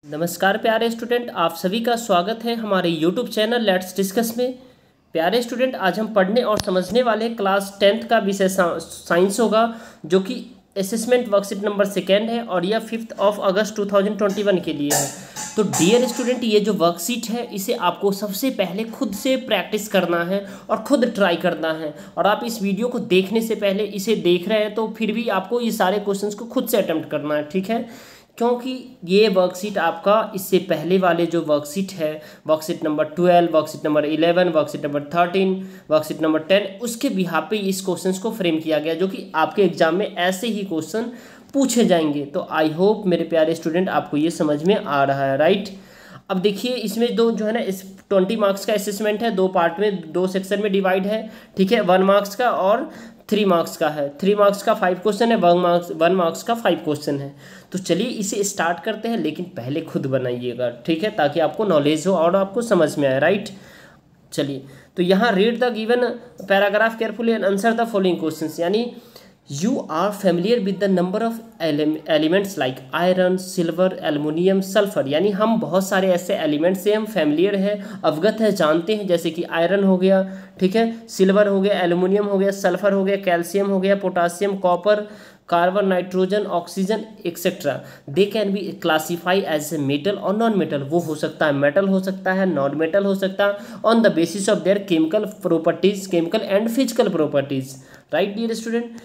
नमस्कार प्यारे स्टूडेंट, आप सभी का स्वागत है हमारे यूट्यूब चैनल लेट्स डिस्कस में। प्यारे स्टूडेंट, आज हम पढ़ने और समझने वाले क्लास 10th का विषय साइंस होगा, जो कि असेसमेंट वर्कशीट नंबर 2 है और यह 5 अगस्त 2021 के लिए है। तो डियर स्टूडेंट, ये जो वर्कशीट है इसे आपको सबसे पहले खुद से प्रैक्टिस करना है और खुद ट्राई करना है। और आप इस वीडियो को देखने से पहले इसे देख रहे हैं तो फिर भी आपको ये सारे क्वेश्चंस को खुद से अटेम्प्ट करना है, ठीक है? क्योंकि ये वर्कशीट आपका इससे पहले वाले जो वर्कशीट है, worksheet number 12, worksheet number 11, worksheet number 13, worksheet number 10, उसके बिहाफ पे इस क्वेश्चंस को फ्रेम किया गया, जो कि आपके एग्जाम में ऐसे ही क्वेश्चन पूछे जाएंगे। तो आई होप मेरे प्यारे स्टूडेंट आपको ये समझ में आ रहा है, राइट? अब देखिए, इसमें दो जो है ना, इस 20 मार्क्स का असेसमेंट है, दो पार्ट में, दो सेक्शन में डिवाइड है, ठीक है? 1 मार्क्स का और 3 मार्क्स का है। 3 मार्क्स का 5 क्वेश्चन है, 1 मार्क्स का 5 क्वेश्चन है। तो चलिए इसे स्टार्ट करते हैं, लेकिन पहले खुद बनाइएगा, ठीक है? ताकि आपको नॉलेज हो और आपको समझ में आए, राइट? चलिए, तो यहाँ read the given paragraph carefully and answer the following questions. यानी You are familiar with the number of elements like iron, silver, aluminium, sulfur। यानी हम बहुत सारे ऐसे एलिमेंट्स से हम फैमिलियर है, अवगत है, जानते हैं, जैसे कि आयरन हो गया, ठीक है, सिल्वर हो गया, एल्यूमिनियम हो गया, सल्फर हो गया, कैल्शियम हो गया, potassium, copper, carbon, nitrogen, oxygen etcetera. They can be classify as a metal और नॉन मेटल। वो हो सकता है मेटल, हो सकता है नॉन मेटल, हो सकता है on the basis of their chemical properties, chemical and physical properties, right dear student?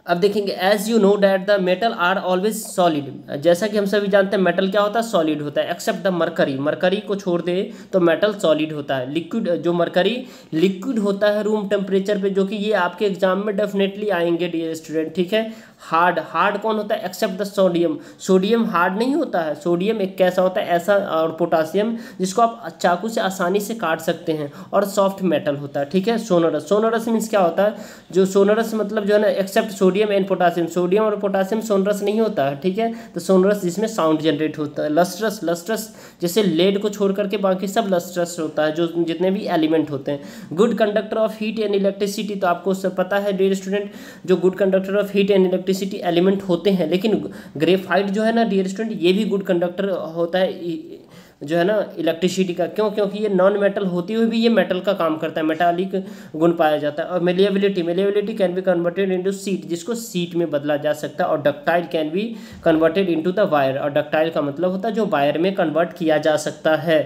अब देखेंगे, as you know that the metal are always solid. जैसा कि हम सभी जानते हैं मेटल क्या होता है, सॉलिड होता है, एक्सेप्ट द मरकरी। मरकरी को छोड़ दे तो मेटल सॉलिड होता है। लिक्विड, जो मरकरी लिक्विड होता है रूम टेम्परेचर पे, जो कि ये आपके एग्जाम में डेफिनेटली आएंगे डियर स्टूडेंट, ठीक है? हार्ड कौन होता है? Except the sodium. Sodium hard नहीं होता है, सोडियम एक कैसा होता है, ऐसा, और पोटासियम जिसको आप चाकू से आसानी से काट सकते हैं, और सॉफ्ट मेटल होता है, ठीक है? सोनोरस। सोनोरस मीन्स क्या होता है? जो सोनोरस मतलब जो है ना, except sodium and potassium. Sodium और पोटासियम सोनोरस नहीं होता है, ठीक है? तो सोनोरस जिसमें साउंड जनरेट होता है। लस्ट्रस, लस्ट्रस जैसे लेड को छोड़ करके बाकी सब लस्ट्रस होता है, जो जितने भी एलिमेंट होते हैं। Good conductor of heat and electricity, तो आपको पता है डियर स्टूडेंट, जो good conductor of heat and electricity element होते हैं, लेकिन ग्रेफाइट जो है ना डियर स्टूडेंट, ये भी गुड कंडक्टर होता है जो है ना इलेक्ट्रिसिटी का। क्यों? क्योंकि ये नॉन मेटल होते हुए भी ये मेटल का काम करता है, मेटालिक गुण पाया जाता है। और malleability can be converted into seat, जिसको सीट में बदला जा सकता है। और ductile can be converted into the wire, और डक्टाइल का मतलब होता है जो वायर में कन्वर्ट किया जा सकता है।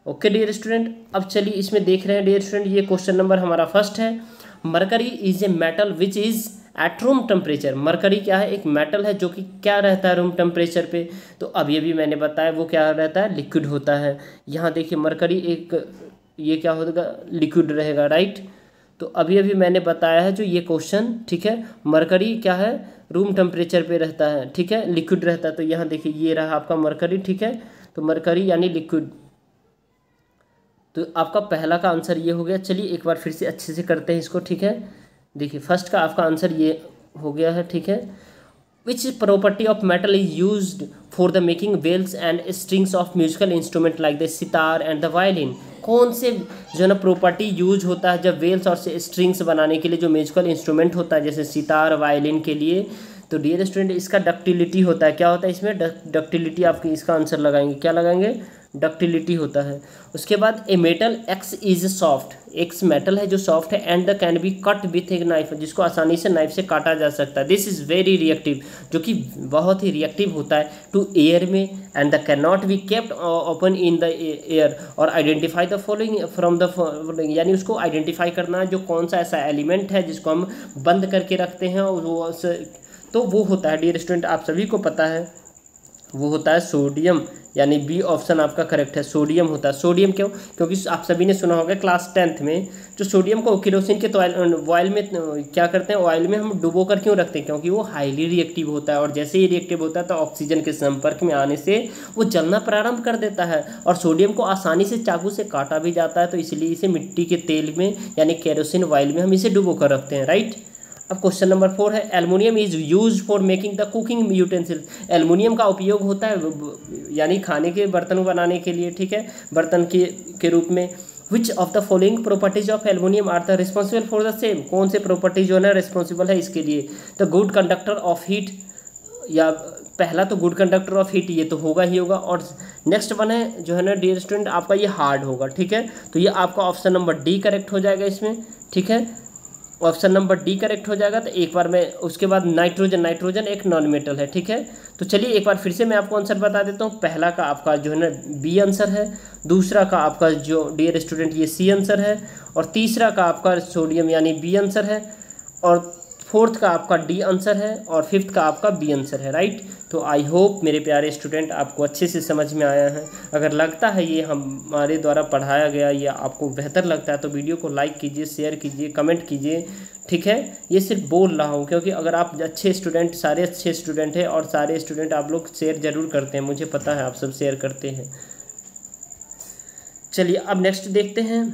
ओके डियर स्टूडेंट, अब चलिए इसमें देख रहे हैं डियर स्टूडेंट, ये क्वेश्चन नंबर हमारा फर्स्ट है। Mercury is a metal which is at room temperature. Mercury क्या है? एक मेटल है जो कि क्या रहता है रूम टेम्परेचर पे। तो अब ये भी मैंने बताया वो क्या रहता है, लिक्विड होता है। यहाँ देखिए मरकरी एक, ये क्या होगा, लिक्विड रहेगा, राइट? तो अभी अभी मैंने बताया है जो ये क्वेश्चन, ठीक है? मरकरी क्या है? रूम टेम्परेचर पे रहता है, ठीक है, लिक्विड रहता है। तो यहाँ देखिए ये रहा आपका मरकरी, ठीक है? तो मरकरी यानी लिक्विड। तो आपका पहला का आंसर ये हो गया। चलिए एक बार फिर से अच्छे से करते हैं इसको, ठीक है? देखिए फर्स्ट का आपका आंसर ये हो गया है, ठीक है? Which property of metal is used for the making bells and strings of musical instrument like the sitar and the violin. कौन से जो है ना प्रॉपर्टी यूज होता है जब वेल्स और स्ट्रिंग्स बनाने के लिए, जो म्यूजिकल इंस्ट्रूमेंट होता है जैसे सितार, वायलिन के लिए? तो डियर स्टूडेंट, इसका डक्टिलिटी होता है। क्या होता है इसमें? डक्टिलिटी। आपकी इसका आंसर लगाएंगे, क्या लगाएंगे? डक्टिलिटी होता है। उसके बाद a metal x is soft, x metal है जो सॉफ्ट है, and the can be cut with a knife, जिसको आसानी से नाइफ से काटा जा सकता है। दिस इज वेरी रिएक्टिव, जो कि बहुत ही रिएक्टिव होता है टू एयर में, and the can not be kept open in the air. और identify the following from the following, यानी उसको आइडेंटिफाई करना है जो कौन सा ऐसा एलिमेंट है जिसको हम बंद करके रखते हैं, और वो तो वो होता है डियर स्टूडेंट, आप सभी को पता है, वो होता है सोडियम। यानी बी ऑप्शन आपका करेक्ट है, सोडियम होता है। सोडियम क्यों? क्योंकि आप सभी ने सुना होगा क्लास 10th में, जो सोडियम को केरोसिन के ऑयल में क्या करते हैं, ऑयल में हम डुबो कर क्यों रखते हैं? क्योंकि वो हाईली रिएक्टिव होता है, और जैसे ही रिएक्टिव होता है तो ऑक्सीजन के संपर्क में आने से वो जलना प्रारंभ कर देता है। और सोडियम को आसानी से चाकू से काटा भी जाता है, तो इसलिए इसे मिट्टी के तेल में यानी केरोसिन ऑयल में हम इसे डुबो कर रखते हैं, राइट? अब क्वेश्चन नंबर 4 है, aluminium is use for making the cooking utensil. Aluminium का उपयोग होता है यानी खाने के बर्तन बनाने के लिए, ठीक है, बर्तन के रूप में। Which of the following properties of aluminium are the responsible for the same. कौन से प्रॉपर्टी जो है ना रिस्पॉन्सिबल है इसके लिए? The good conductor of heat, या पहला तो गुड कंडक्टर ऑफ हीट, ये तो होगा ही होगा। और नेक्स्ट वन है जो है ना डियर स्टूडेंट आपका ये हार्ड होगा, ठीक है। तो ये आपका ऑप्शन नंबर डी करेक्ट हो जाएगा इसमें, ठीक है। ऑप्शन नंबर डी करेक्ट हो जाएगा। तो एक बार मैं उसके बाद नाइट्रोजन एक नॉन मेटल है, ठीक है। तो चलिए एक बार फिर से मैं आपको आंसर बता देता हूँ। पहला का आपका जो है ना बी आंसर है, दूसरा का आपका जो डियर स्टूडेंट ये सी आंसर है, और तीसरा का आपका सोडियम यानी बी आंसर है, और फोर्थ का आपका डी आंसर है, और फिफ्थ का आपका बी आंसर है, राइट। तो आई होप मेरे प्यारे स्टूडेंट आपको अच्छे से समझ में आया है। अगर लगता है ये हमारे द्वारा पढ़ाया गया या आपको बेहतर लगता है तो वीडियो को लाइक कीजिए, शेयर कीजिए, कमेंट कीजिए, ठीक है। ये सिर्फ बोल रहा हूँ क्योंकि अगर आप अच्छे स्टूडेंट, सारे अच्छे स्टूडेंट हैं और सारे स्टूडेंट आप लोग शेयर ज़रूर करते हैं, मुझे पता है आप सब शेयर करते हैं। चलिए अब नेक्स्ट देखते हैं।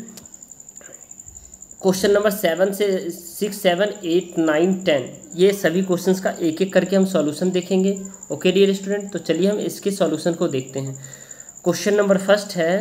क्वेश्चन नंबर 7 से 6, 7, 8, 9, 10 ये सभी क्वेश्चंस का एक एक करके हम सॉल्यूशन देखेंगे। ओके डियर स्टूडेंट, तो चलिए हम इसके सॉल्यूशन को देखते हैं। क्वेश्चन नंबर फर्स्ट है,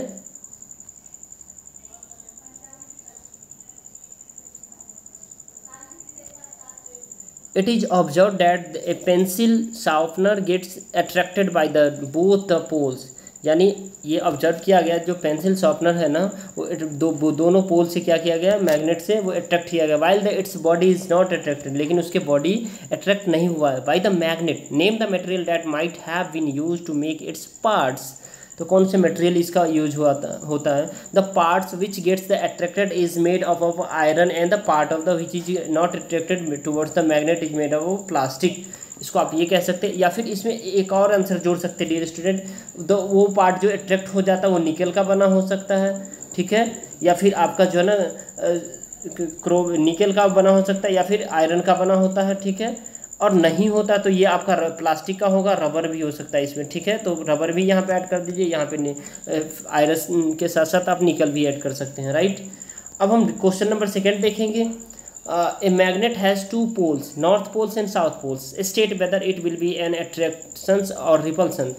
it is observe that a pencil sharpener gets attracted by the both the poles, यानी ये ऑब्जर्व किया गया जो पेंसिल शार्पनर है ना वो दोनों पोल से क्या किया गया, मैग्नेट से वो अट्रैक्ट किया गया। While the its body is not attracted, लेकिन उसके बॉडी अट्रैक्ट नहीं हुआ है by the magnet. Name the material that might have been used to make its parts, तो कौन से मटेरियल इसका यूज होता है। The parts which gets the attracted is made of iron and the part of the which is not attracted towards the magnet is made of plastic. इसको आप ये कह सकते हैं, या फिर इसमें एक और आंसर जोड़ सकते हैं डियर स्टूडेंट, तो वो पार्ट जो अट्रैक्ट हो जाता है वो निकल का बना हो सकता है, ठीक है, या फिर आपका जो है ना निकल का बना हो सकता है, या फिर आयरन का बना होता है, ठीक है। और नहीं होता तो ये आपका प्लास्टिक का होगा, रबर भी हो सकता है इसमें, ठीक है। तो रबर भी यहाँ पे ऐड कर दीजिए, यहाँ पे आयरन के साथ साथ आप निकल भी ऐड कर सकते हैं, राइट। अब हम क्वेश्चन नंबर 2 देखेंगे। A magnet has 2 poles, north poles and south poles, state whether it will be an attraction और रिपल्सन।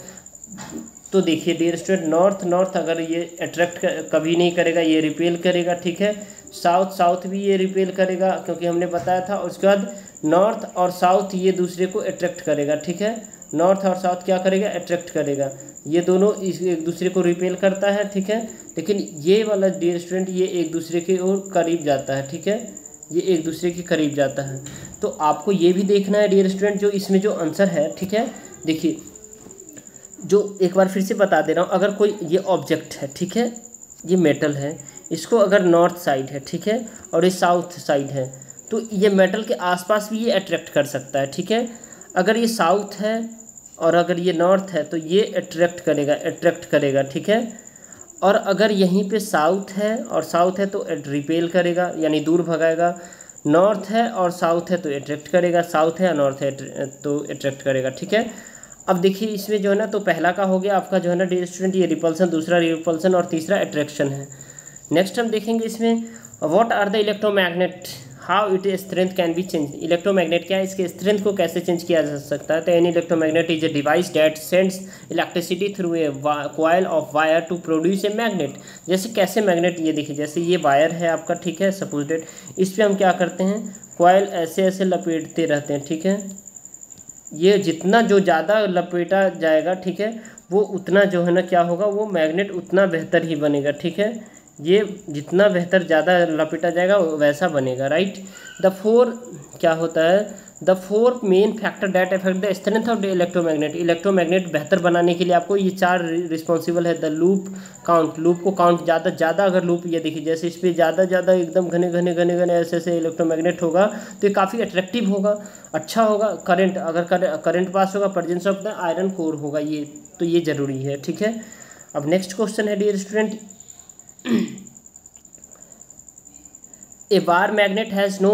तो देखिए डियर स्टूडेंट, नॉर्थ अगर ये अट्रैक्ट कभी नहीं करेगा, ये रिपेल करेगा, ठीक है। साउथ भी ये रिपेल करेगा क्योंकि हमने बताया था। उसके बाद नॉर्थ और साउथ ये दूसरे को अट्रैक्ट करेगा, ठीक है। नॉर्थ और साउथ क्या करेगा, अट्रैक्ट करेगा। ये दोनों एक दूसरे को रिपेल करता है, ठीक है। लेकिन ये वाला डियर स्टूडेंट ये एक दूसरे के और करीब जाता है, ठीक है, ये एक दूसरे के करीब जाता है। तो आपको ये भी देखना है डियर स्टूडेंट जो इसमें जो आंसर है, ठीक है। देखिए जो एक बार फिर से बता दे रहा हूँ, अगर कोई ये ऑब्जेक्ट है, ठीक है, ये मेटल है, इसको अगर नॉर्थ साइड है, ठीक है, और ये साउथ साइड है, तो ये मेटल के आसपास भी ये अट्रैक्ट कर सकता है, ठीक है। अगर ये साउथ है और अगर ये नॉर्थ है तो ये अट्रैक्ट करेगा, ठीक है। और अगर यहीं पे साउथ है तो रिपेल करेगा यानी दूर भगाएगा। नॉर्थ है और साउथ है तो अट्रैक्ट करेगा, साउथ है और नॉर्थ है तो अट्रैक्ट करेगा, ठीक है। अब देखिए इसमें जो है ना, तो पहला का हो गया आपका जो है ना डियर स्टूडेंट ये रिपल्सन, दूसरा रिपल्सन और तीसरा अट्रैक्शन है। नेक्स्ट हम देखेंगे इसमें what are the electromagnet, how it strength can be change. Electromagnet क्या है, इसके स्ट्रेंथ को कैसे चेंज किया जा सकता है। तो an electromagnet is a device that sends electricity through a coil of wire to produce a magnet. जैसे कैसे मैग्नेट, ये देखिए जैसे ये वायर है आपका, ठीक है, सपोज डेट, इस पर हम क्या करते हैं, कॉइल ऐसे ऐसे लपेटते रहते हैं, ठीक है। ये जितना जो ज़्यादा लपेटा जाएगा, ठीक है, वो उतना जो है ना क्या होगा, वो मैग्नेट उतना बेहतर ही बनेगा, ठीक है। ये जितना बेहतर ज़्यादा लपेटा जाएगा वैसा बनेगा, राइट। द फोर क्या होता है, the 4 main factor that affect the strength of the electromagnet. Electromagnet बेहतर बनाने के लिए आपको ये 4 रिस्पॉन्सिबल है। द लूप काउंट, लूप को काउंट ज़्यादा अगर लूप, ये देखिए जैसे इस पर ज़्यादा एकदम घने ऐसे इलेक्ट्रोमैग्नेट होगा तो ये काफ़ी अट्रैक्टिव होगा, अच्छा होगा। करंट, अगर करंट पास होगा, presence of the iron core होगा, ये तो ये ज़रूरी है, ठीक है। अब नेक्स्ट क्वेश्चन है dear student, a bar magnet has no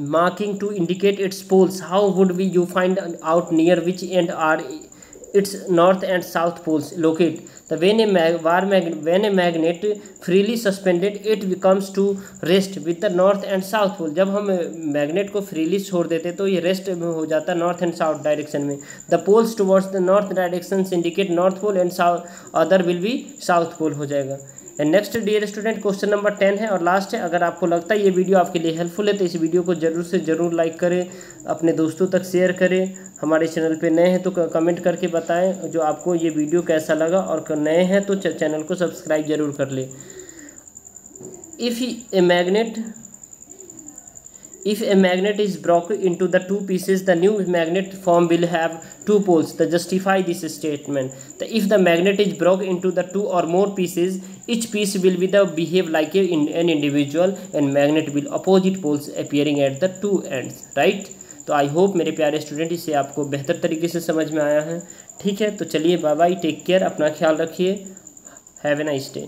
marking to indicate its poles. How would you find out near which end are its north and south poles locate? तो when a magnet freely suspended it becomes to rest with the north and south pole। जब हम magnet को freely छोड़ देते तो ये rest हो जाता है नॉर्थ एंड साउथ डायरेक्शन में। The poles towards the north direction indicate north pole and south other will be south pole हो जाएगा। And next dear student question number 10 है और लास्ट है। अगर आपको लगता है ये वीडियो आपके लिए हेल्पफुल है तो इस वीडियो को जरूर से ज़रूर लाइक करें, अपने दोस्तों तक शेयर करें। हमारे चैनल पे नए हैं तो कमेंट करके बताएं जो आपको ये वीडियो कैसा लगा, और नए हैं तो चैनल को सब्सक्राइब जरूर कर लें। If a magnet is broken into the two pieces, the new magnet form will have two poles. To justify this statement, if the magnet is broken into the two or more pieces, each piece will behave like an individual, and magnet will opposite poles appearing at the two ends. Right? तो I hope मेरे प्यारे student इसे आपको बेहतर तरीके से समझ में आया है। ठीक है, तो चलिए बाय बाय, टेक केयर, अपना ख्याल रखिए, हैव ए नाइस डे।